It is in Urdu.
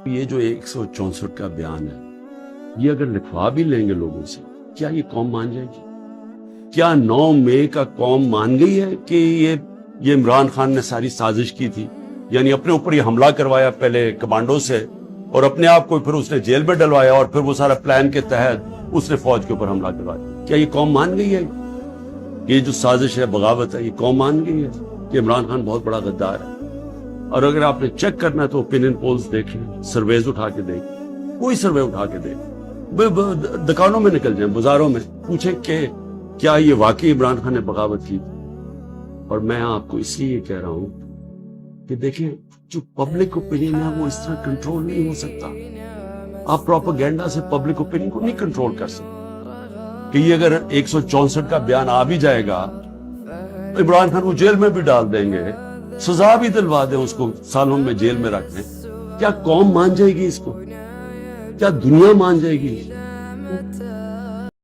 یہ جو 164 کا بیان ہے، یہ اگر لکھوا بھی لیں گے لوگوں سے، کیا یہ قوم مان جائے گی؟ کیا 9 مئی کا قوم مان گئی ہے کہ یہ عمران خان نے ساری سازش کی تھی؟ یعنی اپنے اوپر یہ حملہ کروایا پہلے کمانڈو سے، اور اپنے آپ کو پھر اس نے جیل میں ڈلوایا، اور پھر وہ سارا پلان کے تحت اس نے فوج کے اوپر حملہ کروایا۔ کیا یہ قوم مان گئی ہے کہ یہ جو سازش ہے، بغاوت ہے، یہ قوم مان گئی ہے کہ عمران خان بہت بڑا غدار ہے؟ اور اگر آپ نے چیک کرنا ہے تو اوپینین پولز دیکھ لیں، سرویز اٹھا کے دیکھ، کوئی سروے اٹھا کے دیکھ، دکانوں میں نکل جائیں، بازاروں میں پوچھیں کہ کیا یہ واقعی عمران خان نے بغاوت کی تھی؟ اور میں آپ کو اس لیے کہہ رہا ہوں کہ دیکھیں، جو پبلک اوپینین ہے وہ اس طرح کنٹرول نہیں ہو سکتا۔ آپ پروپیگنڈا سے پبلک اوپینین کو نہیں کنٹرول کر سکتے کہ یہ اگر 164 کا بیان آ بھی جائے گا، عمران خان کو جیل میں بھی ڈال دیں گے، سزا بھی دلوا دیں، اس کو سالوں میں جیل میں رکھ دیں، کیا قوم مان جائے گی اس کو؟ کیا دنیا مان جائے گی؟